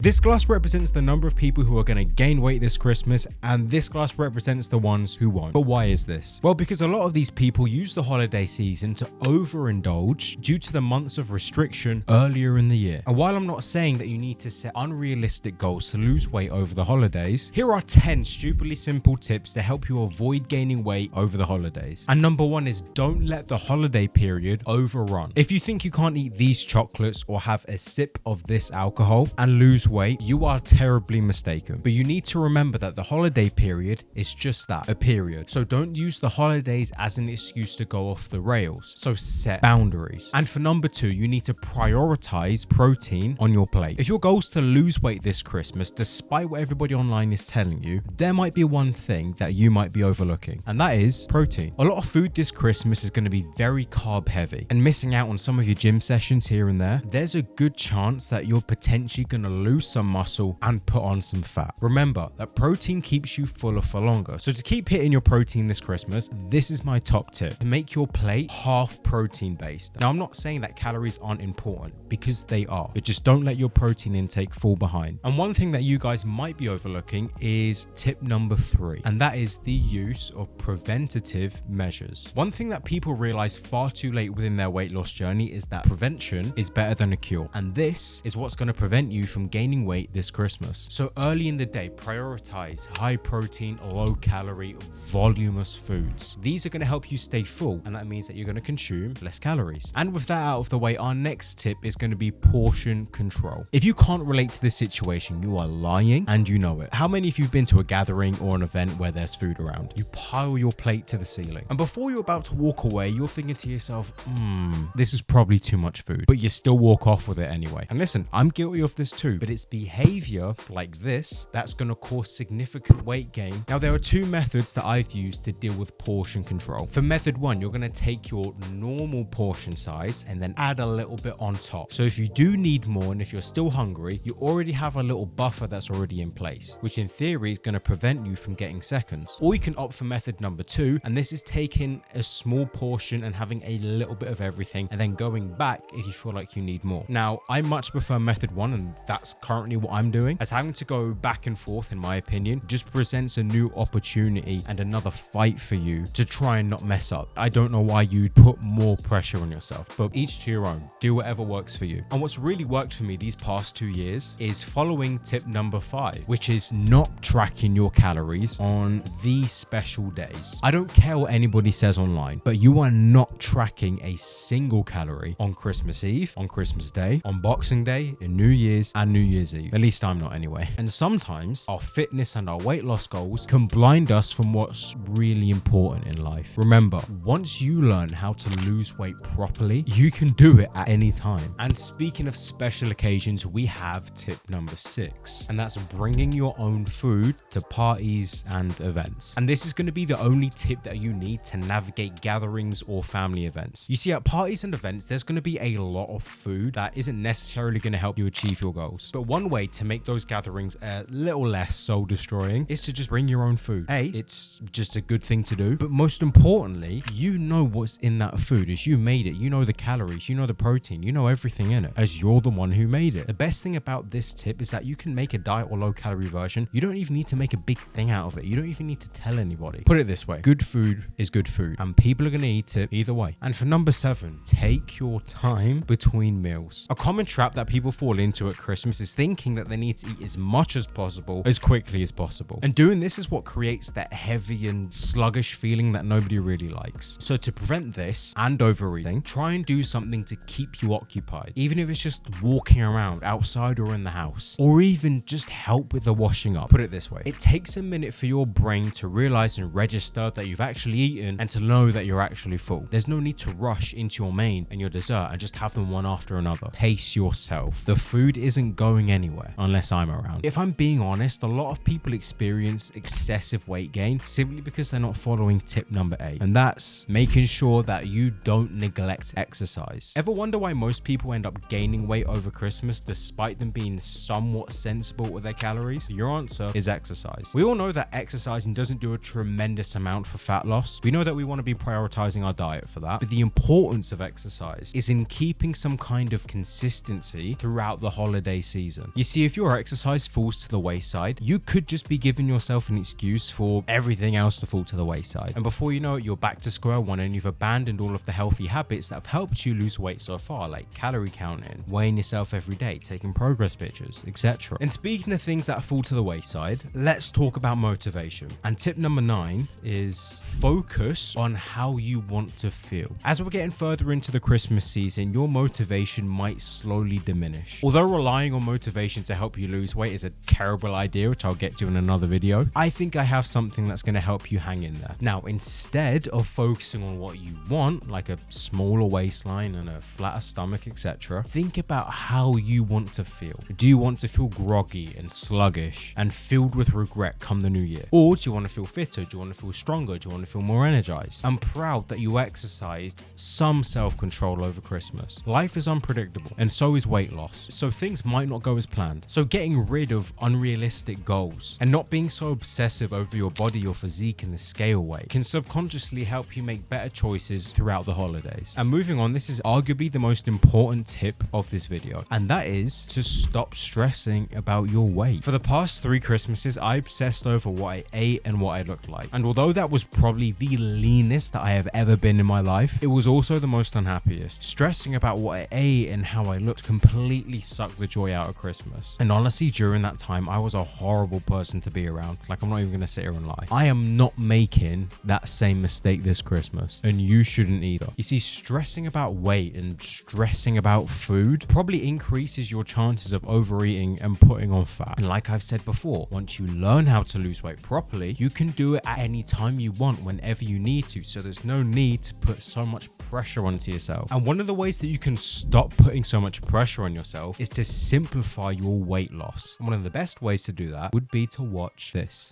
This glass represents the number of people who are going to gain weight this Christmas, and this glass represents the ones who won't. But why is this? Well, because a lot of these people use the holiday season to overindulge due to the months of restriction earlier in the year. And while I'm not saying that you need to set unrealistic goals to lose weight over the holidays, here are 10 stupidly simple tips to help you avoid gaining weight over the holidays. And number one is don't let the holiday period overrun. If you think you can't eat these chocolates or have a sip of this alcohol and lose weight, you are terribly mistaken. But you need to remember that the holiday period is just that, a period. So don't use the holidays as an excuse to go off the rails. So set boundaries. And for number two, you need to prioritize protein on your plate. If your goal is to lose weight this Christmas, despite what everybody online is telling you, there might be one thing that you might be overlooking, and that is protein. A lot of food this Christmas is going to be very carb heavy, and missing out on some of your gym sessions here and there, there's a good chance that you're potentially going to lose some muscle and put on some fat. Remember that protein keeps you fuller for longer. So to keep hitting your protein this Christmas, this is my top tip: to make your plate half protein based. Now, I'm not saying that calories aren't important, because they are, but just don't let your protein intake fall behind. And one thing that you guys might be overlooking is tip number 3, and that is the use of preventative measures. One thing that people realize far too late within their weight loss journey is that prevention is better than a cure, and this is what's going to prevent you from gaining weight this Christmas. So early in the day, prioritize high protein, low calorie, voluminous foods. These are going to help you stay full, and that means that you're going to consume less calories. And with that out of the way, our next tip is going to be portion control. If you can't relate to this situation, you are lying and you know it. How many of you have been to a gathering or an event where there's food around? You pile your plate to the ceiling, and before you're about to walk away, you're thinking to yourself, this is probably too much food, but you still walk off with it anyway. And listen, I'm guilty of this too, but it's behavior like this that's going to cause significant weight gain. Now, there are two methods that I've used to deal with portion control. For method one, you're going to take your normal portion size and then add a little bit on top. So if you do need more, and if you're still hungry, you already have a little buffer that's already in place, which in theory is going to prevent you from getting seconds. Or you can opt for method number 2, and this is taking a small portion and having a little bit of everything and then going back if you feel like you need more. Now, I much prefer method 1, and that's currently what I'm doing, as having to go back and forth, in my opinion, just presents a new opportunity and another fight for you to try and not mess up. I don't know why you'd put more pressure on yourself, but each to your own. Do whatever works for you. And what's really worked for me these past 2 years is following tip number 5, which is not tracking your calories on these special days. I don't care what anybody says online, but you are not tracking a single calorie on Christmas Eve, on Christmas Day, on Boxing Day, in New Year's, and New Year's Eve. At least I'm not anyway. And sometimes our fitness and our weight loss goals can blind us from what's really important in life. Remember, once you learn how to lose weight properly, you can do it at any time. And speaking of special occasions, we have tip number 6, and that's bringing your own food to parties and events. And this is going to be the only tip that you need to navigate gatherings or family events. You see, at parties and events, there's going to be a lot of food that isn't necessarily going to help you achieve your goals. But one way to make those gatherings a little less soul destroying is to just bring your own food. It's just a good thing to do, but most importantly, you know what's in that food, as you made it. You know the calories, you know the protein, you know everything in it, as you're the one who made it. The best thing about this tip is that you can make a diet or low calorie version. You don't even need to make a big thing out of it. You don't even need to tell anybody. Put it this way: good food is good food, and people are going to eat it either way. And for number 7, take your time between meals. A common trap that people fall into at Christmas is thinking that they need to eat as much as possible, as quickly as possible. And doing this is what creates that heavy and sluggish feeling that nobody really likes. So to prevent this and overeating, try and do something to keep you occupied, even if it's just walking around outside or in the house, or even just help with the washing up. Put it this way: it takes a minute for your brain to realize and register that you've actually eaten and to know that you're actually full. There's no need to rush into your main and your dessert and just have them one after another. Pace yourself. The food isn't going anywhere unless I'm around. If I'm being honest, a lot of people experience excessive weight gain simply because they're not following tip number 8, and that's making sure that you don't neglect exercise. Ever wonder why most people end up gaining weight over Christmas despite them being somewhat sensible with their calories? Your answer is exercise. We all know that exercising doesn't do a tremendous amount for fat loss. We know that we want to be prioritizing our diet for that, but the importance of exercise is in keeping some kind of consistency throughout the holiday season. season. You see, if your exercise falls to the wayside, you could just be giving yourself an excuse for everything else to fall to the wayside. And before you know it, you're back to square one and you've abandoned all of the healthy habits that have helped you lose weight so far, like calorie counting, weighing yourself every day, taking progress pictures, etc. And speaking of things that fall to the wayside, let's talk about motivation. And tip number 9 is focus on how you want to feel. As we're getting further into the Christmas season, your motivation might slowly diminish. Although relying on motivation to help you lose weight is a terrible idea, which I'll get to in another video, I think I have something that's going to help you hang in there. Now, instead of focusing on what you want, like a smaller waistline and a flatter stomach, etc., think about how you want to feel. Do you want to feel groggy and sluggish and filled with regret come the new year? Or do you want to feel fitter? Do you want to feel stronger? Do you want to feel more energized? I'm proud that you exercised some self-control over Christmas. Life is unpredictable, and so is weight loss. So things might not go as planned. So getting rid of unrealistic goals and not being so obsessive over your body, your physique, and the scale weight can subconsciously help you make better choices throughout the holidays. And moving on, this is arguably the most important tip of this video, and that is to stop stressing about your weight. For the past 3 Christmases, I obsessed over what I ate and what I looked like. And although that was probably the leanest that I have ever been in my life, it was also the most unhappiest. Stressing about what I ate and how I looked completely sucked the joy out of Christmas. And honestly, during that time, I was a horrible person to be around. Like, I'm not even gonna sit here and lie. I am not making that same mistake this Christmas, and you shouldn't either. You see, stressing about weight and stressing about food probably increases your chances of overeating and putting on fat. And like I've said before, once you learn how to lose weight properly, you can do it at any time you want, whenever you need to. So there's no need to put so much pressure onto yourself. And one of the ways that you can stop putting so much pressure on yourself is to simplify your weight loss. And one of the best ways to do that would be to watch this.